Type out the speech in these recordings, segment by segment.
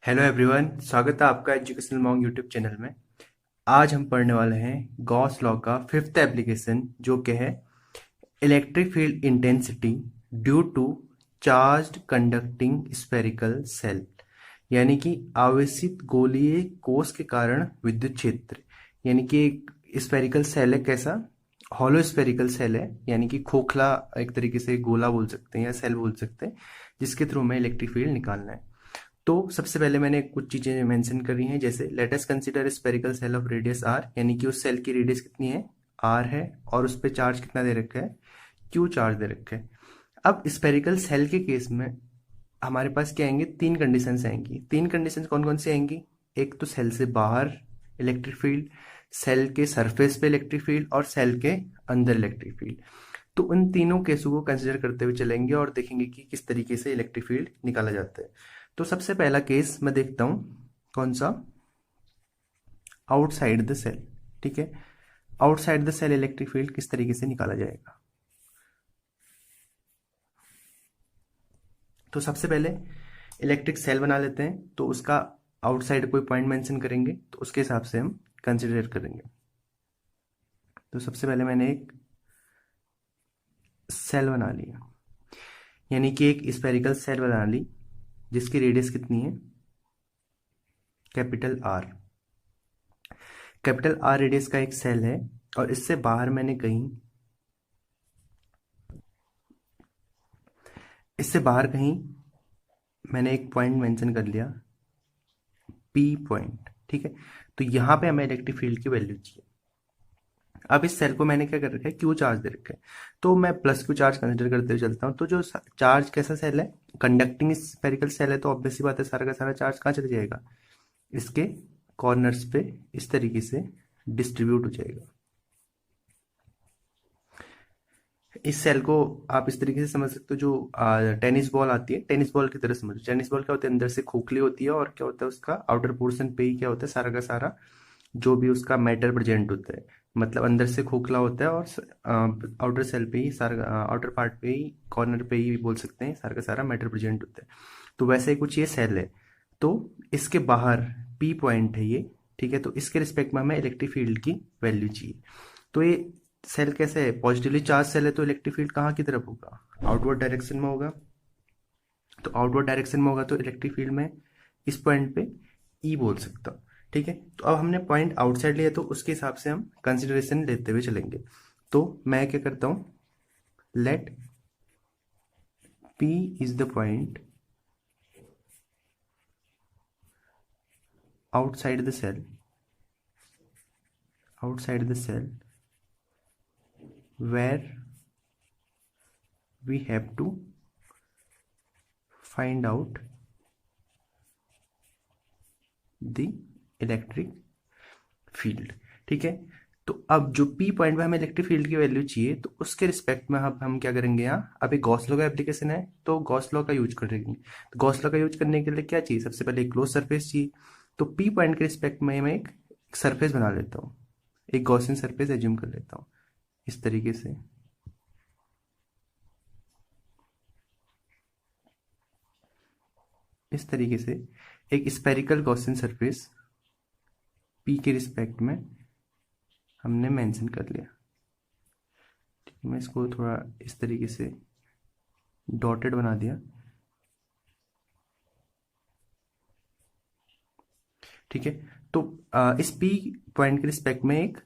Hello everyone, स्वागत है आपका एजुकेशनल मॉन्क यूट्यूब चैनल में। आज हम पढ़ने वाले हैं गॉस लॉ का फिफ्थ एप्लीकेशन, जो कि है electric field intensity due to charged conducting spherical shell, यानी कि आवेशित गोलीय कोश के कारण विद्युत क्षेत्र। यानी कि एक स्फेरिकल सेल है, कैसा हॉलो स्फेरिकल सेल है, यानी कि खोखला, एक तरीके से गोला बोल सकते हैं या सेल बोल सकते हैं, जिसके थ्रू हमें इलेक्ट्रिक फील्ड निकालना है। तो सबसे पहले मैंने कुछ चीजें मेंशन करी हैं, जैसे let us consider spherical shell of radius R, यानी कि उस सेल की रेडियस कितनी है, आर है, और उस पे चार्ज कितना दे रखा है, क्यू चार्ज दे रखा है। अब स्फेरिकल सेल के केस में हमारे पास क्या आएंगे, तीन कंडीशंस आएंगी। तीन कंडीशंस कौन कौन सी आएंगी? एक तो सेल से बाहर इलेक्ट्रिक फील्ड, सेल के सरफेस पे इलेक्ट्रिक फील्ड, और सेल के अंदर इलेक्ट्रिक फील्ड। तो उन तीनों केसों को कंसिडर करते हुए चलेंगे और देखेंगे कि किस तरीके से इलेक्ट्रिक फील्ड निकाला जाता है। तो सबसे पहला केस मैं देखता हूं, कौन सा, आउटसाइड द सेल। ठीक है, outside the shell electric field किस तरीके से निकाला जाएगा। तो सबसे पहले इलेक्ट्रिक सेल बना लेते हैं, तो उसका आउटसाइड कोई पॉइंट मेंशन करेंगे, तो उसके हिसाब से हम कंसिडर करेंगे। तो सबसे पहले मैंने एक सेल बना लिया, यानी कि एक स्फेरिकल सेल बना ली, जिसकी रेडियस कितनी है, capital R. Capital R radius का एक सेल है, और इससे बाहर मैंने कहीं, इससे बाहर कहीं मैंने एक पॉइंट मेंशन कर लिया, पी पॉइंट। ठीक है, तो यहां पे हमें इलेक्ट्रिक फील्ड की वैल्यू चाहिए। अब इस सेल को मैंने क्या कर रखा है, क्यू चार्ज दे रखा है, तो मैं प्लस क्यू चार्ज कंसिडर करते हुए चलता हूँ। तो जो चार्ज कैसा सेल है, कंडक्टिंग स्फेरिकल सेल है, तो ऑब्वियस सी बात है, सारा का सारा चार्ज कहाँ चला जाएगा, इसके कॉर्नर्स पे इस तरीके से डिस्ट्रीब्यूट हो जाएगा। इस सेल को आप इस तरीके से समझ सकते हो, जो टेनिस बॉल आती है, टेनिस बॉल की तरह समझो। टेनिस बॉल क्या होता है, अंदर से खोखली होती है, और क्या होता है उसका आउटर पोर्शन पे ही क्या होता है, सारा का सारा जो भी उसका मैटर प्रेजेंट होता है, मतलब अंदर से खोखला होता है, और आउटर सेल पे ही सारा, आउटर पार्ट पे ही, कॉर्नर पे ही बोल सकते हैं, सारा का सारा मैटर प्रेजेंट होता है। तो वैसे ही कुछ ये सेल है, तो इसके बाहर पी पॉइंट है ये। ठीक है, तो इसके रिस्पेक्ट में हमें इलेक्ट्रिक फील्ड की वैल्यू चाहिए। तो ये सेल कैसे है, पॉजिटिवली चार्ज सेल है, तो इलेक्ट्रिक फील्ड कहाँ की तरफ होगा, आउटवर्ड डायरेक्शन में होगा। तो आउटवर्ड डायरेक्शन में होगा, तो इलेक्ट्रिक फील्ड में इस पॉइंट पे ई बोल सकता हूँ। ठीक है, तो अब हमने पॉइंट आउटसाइड लिया, तो उसके हिसाब से हम कंसिडरेशन लेते हुए चलेंगे। तो मैं क्या करता हूँ, let P is the point outside the shell, outside the shell where we have to find out the electric field। ठीक है, तो अब जो P पॉइंट में हमें इलेक्ट्रिक फील्ड की वैल्यू चाहिए, तो उसके रिस्पेक्ट में अब हम क्या करेंगे, यहाँ अब एक गॉस लॉ का एप्लीकेशन है, तो गॉस लॉ का यूज करेंगे। तो गॉस लॉ का यूज करने के लिए क्या चाहिए, सबसे पहले एक क्लोज सरफेस चाहिए। तो P पॉइंट के रिस्पेक्ट में मैं एक सरफेस बना लेता हूँ, एक गॉसियन सरफेस एज्यूम कर लेता हूँ इस तरीके से। इस तरीके से एक स्पेरिकल गॉसियन सरफेस P के रिस्पेक्ट में हमने मेंशन कर लिया। मैं इसको थोड़ा इस तरीके से डॉटेड बना दिया। ठीक है, तो इस पी पॉइंट के रिस्पेक्ट में एक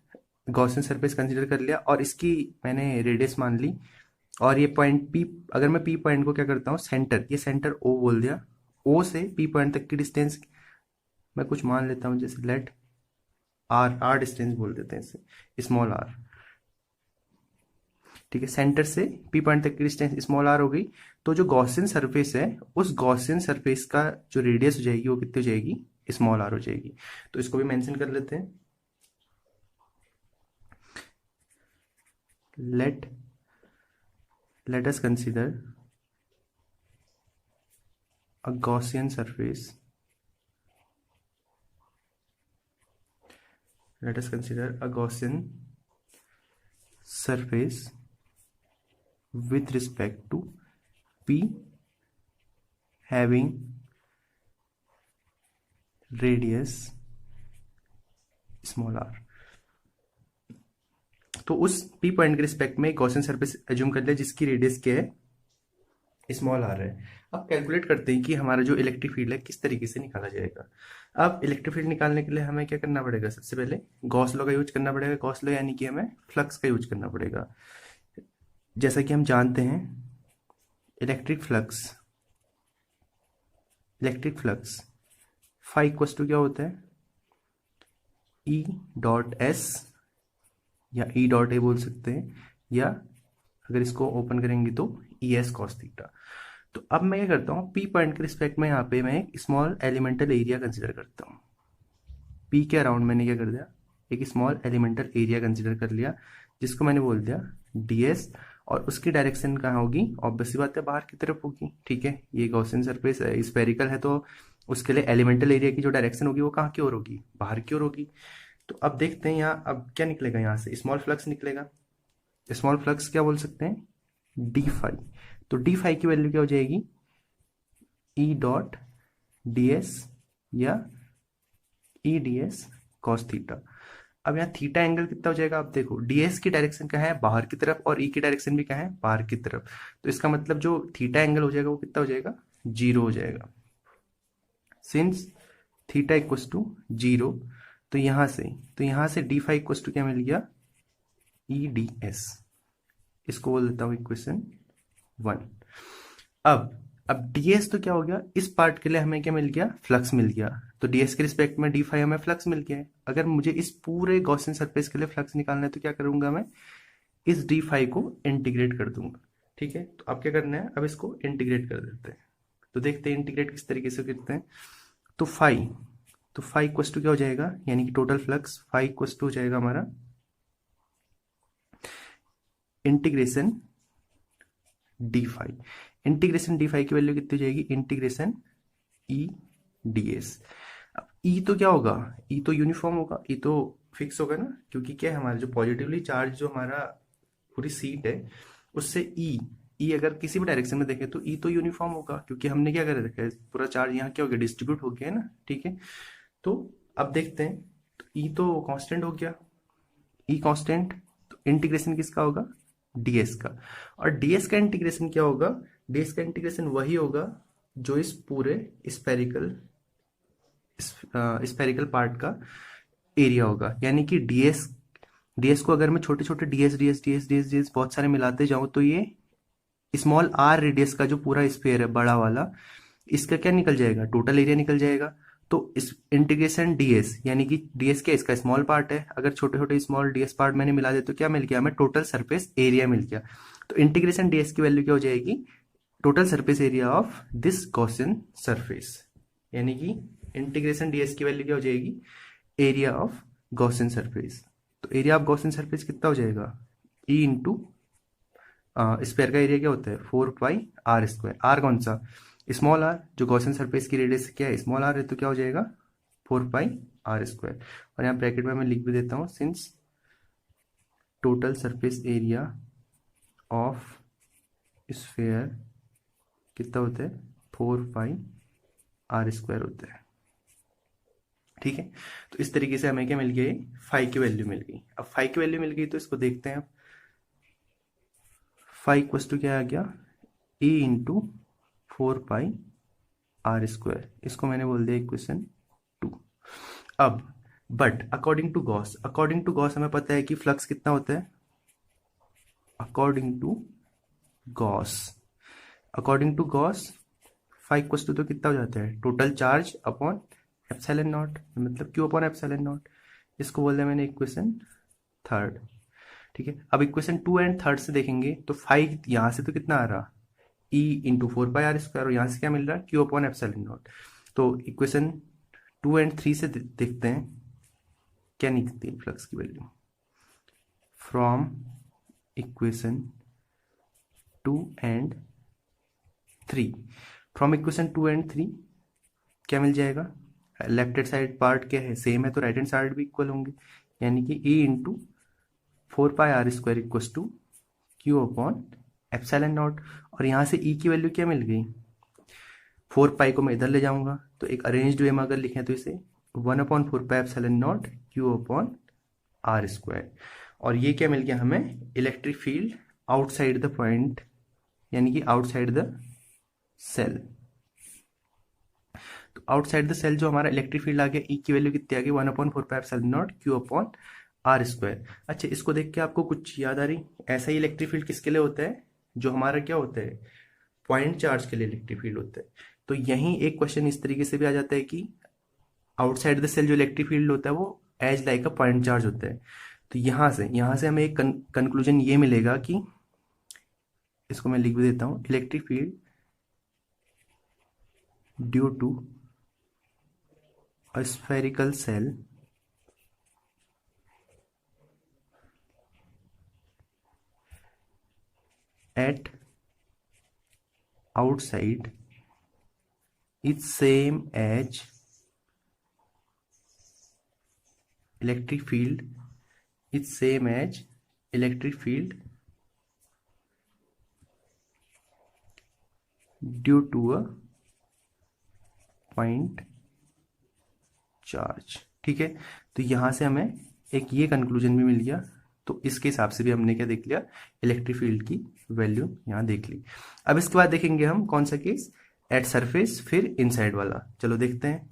गॉसियन सरफेस कंसीडर कर लिया, और इसकी मैंने रेडियस मान ली। और ये पॉइंट पी, अगर मैं पी पॉइंट को क्या करता हूँ, सेंटर, ये सेंटर ओ बोल दिया, ओ से पी पॉइंट तक की डिस्टेंस मैं कुछ मान लेता हूँ, जैसे लेट आर, आर डिस्टेंस बोल देते हैं इसे, स्मॉल आर। ठीक है, सेंटर से पी पॉइंट तक की डिस्टेंस स्मॉल आर हो गई। तो जो गॉसियन सरफेस है, उस गॉसियन सरफेस का जो रेडियस हो जाएगी, वो कितनी हो जाएगी, स्मॉल आर हो जाएगी। तो इसको भी मेंशन कर लेते हैं, late let us consider a Gaussian surface, let us consider a Gaussian surface with respect to P having radius small R. तो उस पी पॉइंट के रिस्पेक्ट में गॉसियन सरफेस एज्यूम कर लिया जिसकी रेडियस क्या है, स्मॉल आर है। अब कैलकुलेट करते हैं कि हमारा जो इलेक्ट्रिक फील्ड है किस तरीके से निकाला जाएगा। अब इलेक्ट्रिक फील्ड निकालने के लिए हमें क्या करना पड़ेगा, सबसे पहले गॉस लॉ का यूज करना पड़ेगा। गॉस लॉ यानी कि हमें फ्लक्स का यूज करना पड़ेगा। जैसा कि हम जानते हैं electric flux phi equals to क्या होता है, ई डॉट एस या ई डॉट ए बोल सकते हैं, या अगर इसको ओपन करेंगे तो ई एस कॉस थीटा। तो अब मैं क्या करता हूँ, पी पॉइंट के रिस्पेक्ट में यहाँ पे मैं एक स्मॉल एलिमेंटल एरिया कंसिडर करता हूँ। पी के अराउंड मैंने क्या कर दिया, एक स्मॉल एलिमेंटल एरिया कंसिडर कर लिया जिसको मैंने बोल दिया ds, और उसकी डायरेक्शन कहाँ होगी, ऑब्वियसली बात है बाहर की तरफ होगी। ठीक है, ये गॉसियन सरफेस स्फेरिकल है तो उसके लिए एलिमेंटल एरिया की जो डायरेक्शन होगी वो कहाँ की ओर होगी, बाहर की ओर होगी। तो अब देखते हैं यहाँ अब क्या निकलेगा, यहाँ से स्मॉल फ्लक्स निकलेगा। स्मॉल फ्लक्स क्या बोल सकते हैं, डी फाई। तो डी फाई की वैल्यू क्या हो जाएगी, ई डॉट डी एस या E D S cos theta. अब यहाँ थीटा एंगल कितना हो जाएगा, आप देखो ds की डायरेक्शन क्या है, बाहर की तरफ, और e की डायरेक्शन भी क्या है, बाहर की तरफ। तो इसका मतलब जो थीटा एंगल हो जाएगा वो कितना हो जाएगा, 0 हो जाएगा। सिंस थीटा इक्वल्स टू 0, तो यहाँ से डी फाई इक्वल्स टू क्या मिल गया, ई डी एस। इसको बोल देता हूँ इक्वेशन 1। अब ds तो क्या हो गया, इस पार्ट के लिए हमें क्या मिल गया, फ्लक्स मिल गया। तो ds के रिस्पेक्ट में डी फाई हमें फ्लक्स मिल गया है। अगर मुझे इस पूरे गॉसियन सरफेस के लिए फ्लक्स निकालना है तो क्या करूंगा, मैं इस डी फाई को इंटीग्रेट कर दूंगा। ठीक है, तो अब क्या करना है, अब इसको इंटीग्रेट कर देते हैं। तो देखते हैं इंटीग्रेट किस तरीके से करते हैं। तो फाई इक्वस टू क्या हो जाएगा, यानी कि total flux phi equals to हो जाएगा हमारा integration d phi. Integration d phi की वैल्यू कितनी हो जाएगी, इंटीग्रेशन ई डी एस। अब ई तो क्या होगा, ई तो यूनिफॉर्म होगा, ई तो फिक्स होगा ना, क्योंकि क्या है, हमारा जो पॉजिटिवली चार्ज जो हमारा पूरी सीट है उससे ई अगर किसी भी डायरेक्शन में देखें तो ई तो यूनिफॉर्म होगा, क्योंकि हमने क्या कर रखा है, पूरा चार्ज यहाँ क्या हो गया, डिस्ट्रीब्यूट हो गया है ना। ठीक है, तो अब देखते हैं, तो ई तो कांस्टेंट हो गया, ई कांस्टेंट, तो इंटीग्रेशन किसका होगा, ds का। और ds का इंटीग्रेशन क्या होगा, ds का इंटीग्रेशन वही होगा जो इस पूरे स्पेरिकल पार्ट का एरिया होगा। यानी कि ds को अगर मैं छोटे छोटे ds बहुत सारे मिलाते जाऊं तो ये स्मॉल r रेडियस का जो पूरा स्फीयर है बड़ा वाला, इसका क्या निकल जाएगा, टोटल एरिया निकल जाएगा। तो इस इंटीग्रेशन ds, यानी कि ds क्या इसका स्मॉल पार्ट है, अगर छोटे छोटे स्मॉल ds पार्ट मैंने मिला दे तो क्या मिल गया, हमें टोटल सरफेस एरिया मिल गया। तो इंटीग्रेशन ds की वैल्यू क्या हो जाएगी, total surface area of this Gaussian surface. यानी कि इंटीग्रेशन ds की वैल्यू क्या हो जाएगी, एरिया ऑफ गॉसियन सरफेस। तो एरिया ऑफ गॉसियन सरफेस कितना हो जाएगा, ई इंटू स्क्वायर का एरिया क्या होता है, 4πr²। आर कौन सा, स्मॉल आर, जो गॉसियन सरफेस की रेडियस क्या है, स्मॉल आर है, तो क्या हो जाएगा 4πr²। और यहाँ ब्रैकेट में मैं लिख भी देता हूँ, since total surface area of sphere कितना होता है, 4πr² होता है। ठीक है, तो इस तरीके से हमें क्या मिल गई, फाई की वैल्यू मिल गई। अब फाई की वैल्यू मिल गई तो इसको देखते हैं। अब फाई इक्वस टू क्या आ गया, e इंटू 4πr²। इसको मैंने बोल दिया इक्वेशन 2। अब बट अकॉर्डिंग टू गॉस हमें पता है कि फ्लक्स कितना होता है, according to Gauss phi equals to तो कितना हो जाता है, total charge upon epsilon naught, मतलब क्यू अपॉन एप्सिलॉन नॉट। इसको बोल दिया मैंने इक्वेशन 3। ठीक है, अब इक्वेशन 2 एंड 3 से देखेंगे तो फाई यहां से तो कितना आ रहा, e इंटू 4πr², और यहां से क्या मिल रहा है, क्यू अपॉन एप्सिलॉन नॉट। तो इक्वेशन 2 एंड 3 से देखते हैं क्या निकलती है फ्लक्स की वैल्यू। फ्रॉम इक्वेशन 2 एंड 3, क्या मिल जाएगा, लेफ्ट हैंड साइड पार्ट क्या है, सेम है, तो राइट हैंड साइड भी इक्वल होंगे। यानी कि e into 4πr² equals to q upon epsilon naught. और यहाँ से e की वैल्यू क्या मिल गई, 4π को मैं इधर ले जाऊंगा तो एक अरेंज्ड वे में अगर लिखें तो इसे 1/4πε0 Q/r²। और ये क्या मिल गया हमें, electric field outside the point, यानी कि आउटसाइड द सेल। तो आउटसाइड द सेल जो हमारा इलेक्ट्रिक फील्ड आ गया, ई की वैल्यू कितनी आ गई, 1/4πε0 Q/r²। अच्छा, इसको देख के आपको कुछ याद आ रही, ऐसा ही इलेक्ट्रिक फील्ड किसके लिए होता है, जो हमारा क्या होता है, पॉइंट चार्ज के लिए इलेक्ट्रिक फील्ड होता है। तो यहीं एक क्वेश्चन इस तरीके से भी आ जाता है कि आउटसाइड द सेल जो इलेक्ट्रिक फील्ड होता है वो as like a point charge होता है। तो यहां से हमें एक कंक्लूजन ये मिलेगा कि, इसको मैं लिख भी देता हूं, electric field due to a spherical shell at outside is same as electric field due to a point charge। ठीक है, तो यहां से हमें एक ये कंक्लूजन भी मिल गया। तो इसके हिसाब से भी हमने क्या देख लिया, इलेक्ट्रिक फील्ड की वैल्यू यहाँ देख ली। अब इसके बाद देखेंगे हम कौन सा केस, एट सरफेस, फिर इनसाइड वाला। चलो देखते हैं।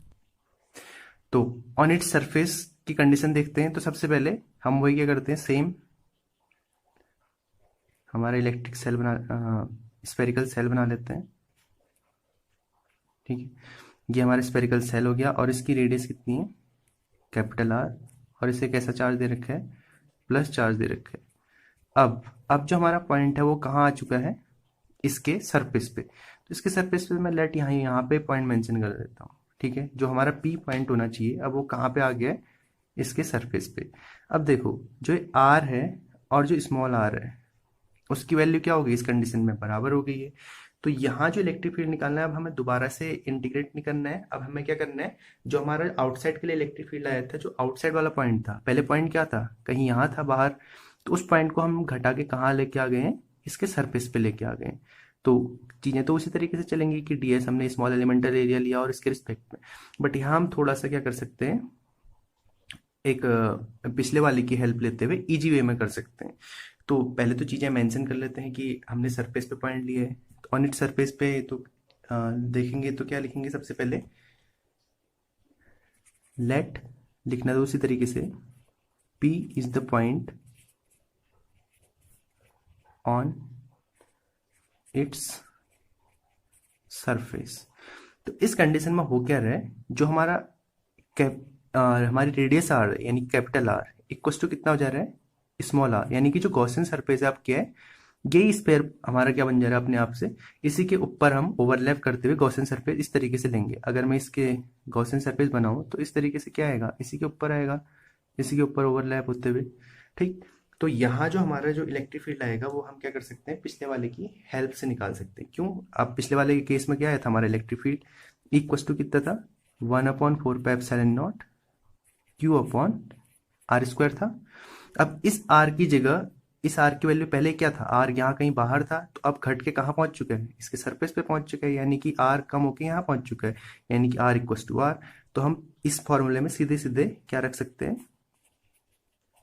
तो ऑन इट सरफेस की कंडीशन देखते हैं। तो सबसे पहले हम वही क्या करते हैं, सेम हमारा इलेक्ट्रिक सेल स्फेरिकल सेल बना लेते हैं। ठीक है, ये हमारा स्फेरिकल सेल हो गया और इसकी रेडियस कितनी है, कैपिटल आर, और इसे कैसा चार्ज दे रखा है, प्लस चार्ज दे रखा है। अब जो हमारा पॉइंट है वो कहाँ आ चुका है, इसके सरफेस पे। तो इसके सरफेस पे मैं लेट यहाँ पे पॉइंट मेंशन कर देता हूँ। ठीक है, जो हमारा पी पॉइंट होना चाहिए अब वो कहाँ पे आ गया है, इसके सरफेस पे। अब देखो, जो आर है और जो स्मॉल आर है उसकी वैल्यू क्या होगी, इस कंडीशन में बराबर हो गई है। तो यहाँ जो इलेक्ट्रिक फील्ड निकालना है, अब हमें दोबारा से इंटीग्रेट नहीं करना है। अब हमें क्या करना है, जो हमारा आउटसाइड के लिए इलेक्ट्रिक फील्ड आया था, जो आउटसाइड वाला पॉइंट था, पहले पॉइंट क्या था, कहीं यहाँ था बाहर, तो उस पॉइंट को हम घटा के कहाँ लेके आ गए हैं, इसके सरफेस पे लेके आ गए। तो चीजें तो उसी तरीके से चलेंगी कि डीएस हमने स्मॉल एलिमेंटल एरिया लिया और इसके रिस्पेक्ट में। बट यहाँ हम थोड़ा सा क्या कर सकते हैं, एक पिछले वाले की हेल्प लेते हुए इजी वे में कर सकते हैं। तो पहले तो चीजें मेंशन कर लेते हैं कि हमने सरफेस पे पॉइंट लिए है, तो ऑन इट सरफेस पे तो देखेंगे तो क्या लिखेंगे, सबसे पहले लेट लिखना तो उसी तरीके से, P is the point on its surface. तो इस कंडीशन में हो क्या रहा है, जो हमारा हमारी रेडियस आर यानी कैपिटल आर इक्वल टू कितना हो जा रहा है, स्मॉल आर, यानी कि जो गॉसियन सरफेस है आपके है, यही स्पेयर हमारा क्या बन जा रहा है अपने आप से। इसी के ऊपर हम ओवरलैप करते हुए गॉसियन सरफेस इस तरीके से लेंगे। अगर मैं इसके गॉसियन सरफेस बनाऊं तो इस तरीके से क्या आएगा, इसी के ऊपर आएगा, इसी के ऊपर ओवरलैप होते हुए। ठीक, तो यहाँ जो हमारा जो इलेक्ट्रिक फील्ड आएगा वो हम क्या कर सकते हैं, पिछले वाले की हेल्प से निकाल सकते हैं। क्यों, अब पिछले वाले के केस में क्या आया था, हमारा इलेक्ट्रिक फील्ड इक्वल टू कितना था, 1/4πε0 Q/r² था। अब इस r की जगह, इस r की वैल्यू पहले क्या था, r यहाँ कहीं बाहर था, तो अब घट के कहाँ पहुंच चुका है, इसके सरफेस पे पहुंच चुका है, यानी कि r कम होके यहाँ पहुंच चुका है, यानी कि r = r। तो हम इस फॉर्मूले में सीधे सीधे क्या रख सकते हैं,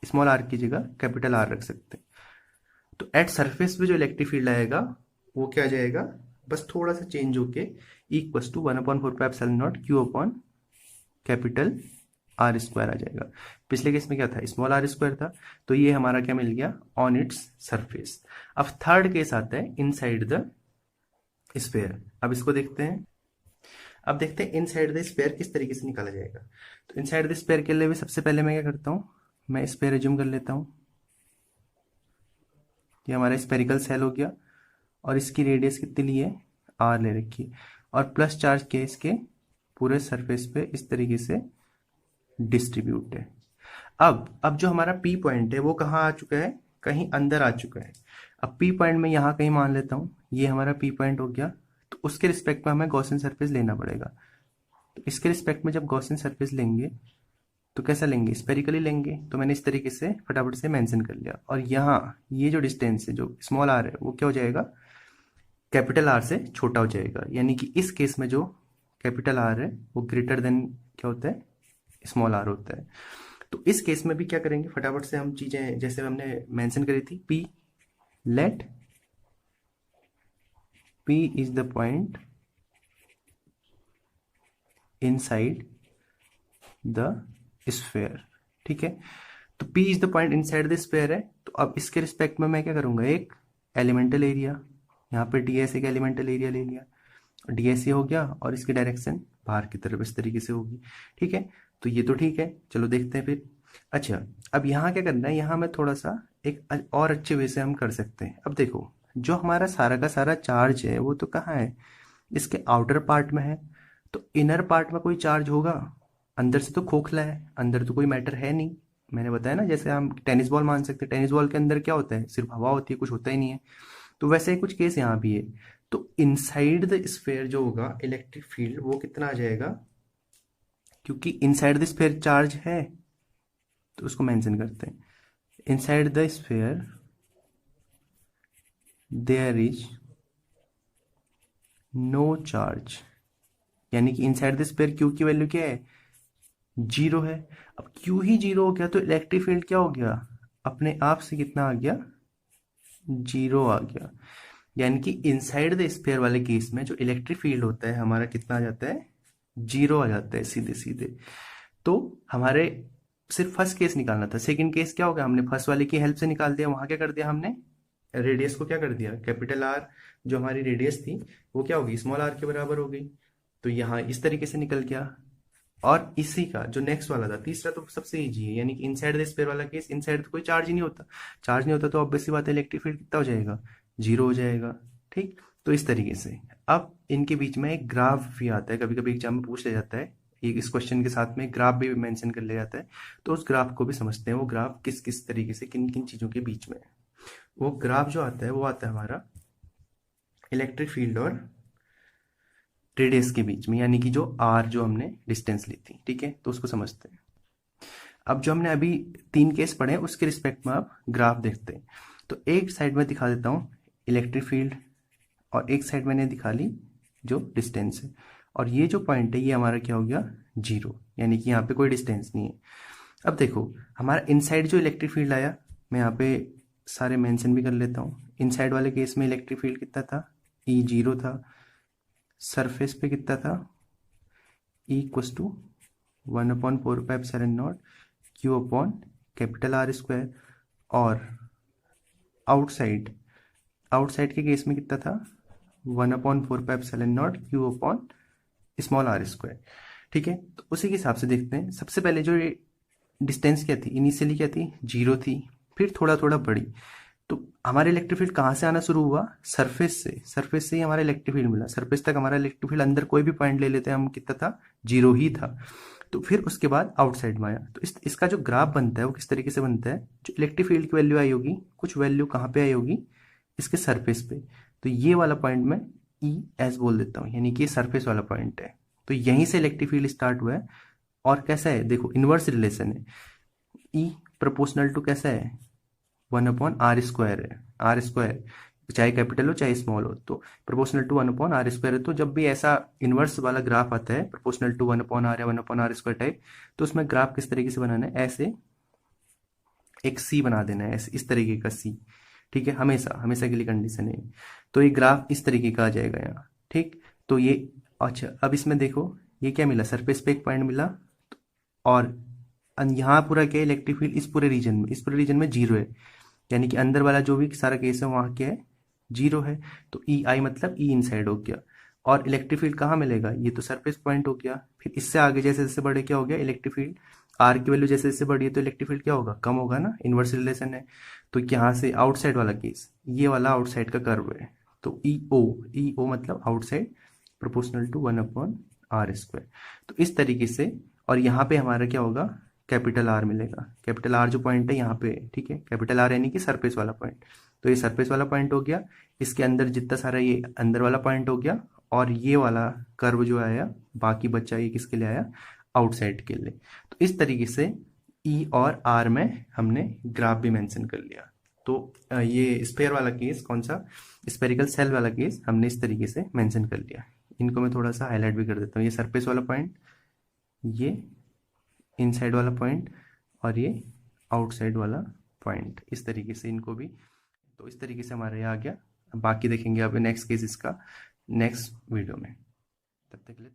स्मॉल r की जगह कैपिटल R रख सकते हैं। तो एट सरफेस पे जो इलेक्ट्रिक फील्ड आएगा वो क्या आ जाएगा, बस थोड़ा सा चेंज होके इक्वल टू 1/4πε0 Q/R² आ जाएगा। पिछले केस में क्या था, स्मॉल r² था। तो ये हमारा क्या मिल गया, ऑन इट्स सरफेस। अब थर्ड केस आता है इनसाइड द स्फेयर। अब इसको देखते हैं। अब देखते हैं इनसाइड द स्फेयर किस तरीके से निकाला जाएगा। तो इनसाइड द स्फेयर के लिए भी सबसे पहले मैं क्या करता हूँ, मैं स्फेयर एज्यूम कर लेता हूँ। ये हमारा स्फेरिकल सेल हो गया और इसकी रेडियस कितनी ली है, r ले रखी है, और प्लस चार्ज के इसके पूरे सरफेस पे इस तरीके से डिस्ट्रीब्यूट है। अब जो हमारा P पॉइंट है वो कहाँ आ चुका है, कहीं अंदर आ चुका है। अब P पॉइंट में यहाँ कहीं मान लेता हूँ, ये हमारा P पॉइंट हो गया। तो उसके रिस्पेक्ट में हमें गॉसियन सरफेस लेना पड़ेगा। तो इसके रिस्पेक्ट में जब गॉसियन सरफेस लेंगे तो कैसा लेंगे, स्पेरिकली लेंगे। तो मैंने इस तरीके से फटाफट से मेंशन कर लिया। और यहाँ ये जो डिस्टेंस है, जो स्मॉल r है, वो क्या हो जाएगा, कैपिटल R से छोटा हो जाएगा। यानी कि इस केस में जो कैपिटल आर है वो ग्रेटर देन क्या होता है, स्मॉल आर होता है। तो इस केस में भी क्या करेंगे, फटाफट से हम चीजें जैसे हमने मेंशन करी थी, P let P is the point inside the sphere, ठीक है। तो P is the point inside the sphere है, तो अब इसके रिस्पेक्ट में मैं क्या करूंगा, एक एलिमेंटल एरिया, यहाँ पे ds एक एलिमेंटल एरिया ले लिया, ds ये हो गया और इसकी डायरेक्शन बाहर की तरफ इस तरीके से होगी, ठीक है। तो ये तो ठीक है, चलो देखते हैं फिर। अच्छा, अब यहाँ क्या करना है, यहाँ मैं थोड़ा सा एक और अच्छे वे से हम कर सकते हैं। अब देखो, जो हमारा सारा का सारा चार्ज है वो तो कहाँ है, इसके आउटर पार्ट में है। तो इनर पार्ट में कोई चार्ज होगा, अंदर से तो खोखला है, अंदर तो कोई मैटर है नहीं। मैंने बताया ना, जैसे हम टेनिस बॉल मान सकते हैं, टेनिस बॉल के अंदर क्या होता है, सिर्फ हवा होती है, कुछ होता ही नहीं है। तो वैसे ही कुछ केस यहाँ भी है। तो इनसाइड द स्फेयर जो होगा इलेक्ट्रिक फील्ड वो कितना आ जाएगा, क्योंकि इनसाइड द स्फेयर चार्ज है तो उसको मेंशन करते हैं, inside the sphere there is no charge, यानी कि इनसाइड द स्फेयर क्यू की वैल्यू क्या है, जीरो है। अब क्यू ही जीरो हो गया तो इलेक्ट्रिक फील्ड क्या हो गया, अपने आप से कितना आ गया, जीरो आ गया। यानी कि इनसाइड द स्फीयर वाले केस में जो इलेक्ट्रिक फील्ड होता है हमारा कितना आ जाता है, जीरो आ जाता है सीधे सीधे। तो हमारे सिर्फ फर्स्ट केस निकालना था, सेकंड केस क्या हो गया, हमने फर्स्ट वाले की हेल्प से निकाल दिया। वहां क्या कर दिया हमने, रेडियस को क्या कर दिया, कैपिटल आर जो हमारी रेडियस थी वो क्या होगी, स्मॉल आर के बराबर हो गई। तो यहाँ इस तरीके से निकल गया। और इसी का जो नेक्स्ट वाला था तीसरा तो सबसे इजी है, यानी कि इनसाइड द स्फीयर वाला केस, इनसाइड तो कोई चार्ज ही नहीं होता, चार्ज नहीं होता तो ऑब्वियसली बात है इलेक्ट्रिक फील्ड कितना हो जाएगा, जीरो हो जाएगा, ठीक। तो इस तरीके से अब इनके बीच में एक ग्राफ भी आता है, कभी कभी एग्जाम में पूछ लिया जाता है, एक इस क्वेश्चन के साथ में ग्राफ भी मेंशन कर लिया जाता है। तो उस ग्राफ को भी समझते हैं, वो ग्राफ किस किस तरीके से किन किन चीजों के बीच में है। वो ग्राफ जो आता है वो आता है हमारा इलेक्ट्रिक फील्ड और रेडियस के बीच में, यानी कि जो आर जो हमने डिस्टेंस ली थी, ठीक है। तो उसको समझते हैं। अब जो हमने अभी तीन केस पढ़े हैं उसके रिस्पेक्ट में आप ग्राफ देखते हैं। तो एक साइड में दिखा देता हूँ इलेक्ट्रिक फील्ड और एक साइड मैंने दिखा ली जो डिस्टेंस है, और ये जो पॉइंट है ये हमारा क्या हो गया, जीरो, यानी कि यहाँ पे कोई डिस्टेंस नहीं है। अब देखो हमारा इनसाइड जो इलेक्ट्रिक फील्ड आया, मैं यहाँ पे सारे मेंशन भी कर लेता हूँ। इनसाइड वाले केस में इलेक्ट्रिक फील्ड कितना था, ई जीरो था। सरफेस पे कितना था, E equals to 1/4πε0 Q upon capital R square. और आउटसाइड, आउटसाइड के केस में कितना था, 1/4πε0 Q upon small R square, ठीक है। तो उसी के हिसाब से देखते हैं। सबसे पहले जो डिस्टेंस क्या थी, इनिशियली क्या थी, जीरो थी, फिर थोड़ा थोड़ा बढ़ी। तो हमारे इलेक्ट्रिक फील्ड कहाँ से आना शुरू हुआ, सरफेस से, सरफेस से ही हमारा इलेक्ट्रिक फील्ड मिला। सरफेस तक हमारा इलेक्ट्रिक फील्ड अंदर कोई भी पॉइंट ले लेते हैं हम, कितना था, जीरो ही था। तो फिर उसके बाद आउटसाइड में आया। तो इसका जो ग्राफ बनता है वो किस तरीके से बनता है, जो इलेक्ट्रिक फील्ड की वैल्यू आई होगी, कुछ वैल्यू कहाँ पे आई होगी, इसके सरफेस पे। तो ये वाला पॉइंट मैं ई एस बोल देता हूँ, यानी कि ये सरफेस वाला पॉइंट है। तो यहीं से इलेक्ट्रिक फील्ड स्टार्ट हुआ है। और कैसा है, देखो इनवर्स रिलेशन है, ई प्रोपोर्शनल टू कैसा है, 1/r² है, आर स्क्वायर चाहे कैपिटल हो चाहे स्मॉल हो, तो प्रोपोर्शनल टू 1/r² है। तो जब भी ऐसा इनवर्स वाला ग्राफ आता है प्रोपोर्शनल टू 1/r या 1/r² टाइप, तो उसमें ग्राफ किस तरीके से बनाना है, ऐसे एक सी बना देना है, ऐसे इस तरीके का सी, ठीक है। हमेशा हमेशा के लिए कंडीशन है। तो ये ग्राफ इस तरीके का आ जाएगा यहाँ, ठीक। तो ये अच्छा, अब इसमें देखो ये क्या मिला, सरफेस पे एक पॉइंट मिला, और यहाँ पूरा क्या है, इलेक्ट्रिक फील्ड इस पूरे रीजन में, इस पूरे रीजन में जीरो है, यानी कि अंदर वाला जो भी सारा केस है वहाँ क्या है, जीरो है। तो ई आई मतलब ई इनसाइड हो गया। और इलेक्ट्रिक फील्ड कहाँ मिलेगा, ये तो सरफेस पॉइंट हो गया। फिर इससे आगे जैसे जैसे बढ़े क्या हो गया, इलेक्ट्रिक फील्ड आर की वैल्यू जैसे जैसे बढ़ी है तो इलेक्ट्रिक फील्ड क्या होगा, कम होगा ना, इनवर्स रिलेशन है। तो यहाँ से आउटसाइड वाला केस, ये वाला आउटसाइड का कर्व है। तो ई ओ मतलब आउटसाइड प्रोपोर्शनल टू 1/r²। तो इस तरीके से, और यहाँ पे हमारा क्या होगा, कैपिटल आर मिलेगा। कैपिटल आर जो पॉइंट है यहाँ पे, ठीक है, कैपिटल आर यानी कि सरफेस वाला पॉइंट। तो ये सरफेस वाला पॉइंट हो गया, इसके अंदर जितना सारा ये अंदर वाला पॉइंट हो गया, और ये वाला कर्व जो आया बाकी बच्चा ये किसके लिए आया, आउटसाइड के लिए। तो इस तरीके से ई और आर में हमने ग्राफ भी मेंशन कर लिया। तो ये स्फेयर वाला केस, कौन सा, स्फेरिकल सेल वाला केस हमने इस तरीके से मेंशन कर लिया। इनको मैं थोड़ा सा हाईलाइट भी कर देता हूँ। ये सरफेस वाला पॉइंट, ये इनसाइड वाला पॉइंट और ये आउटसाइड वाला पॉइंट, इस तरीके से इनको भी। तो इस तरीके से हमारा ये आ गया। बाकी देखेंगे अब नेक्स्ट केस इसका नेक्स्ट वीडियो में। तब तक के लिए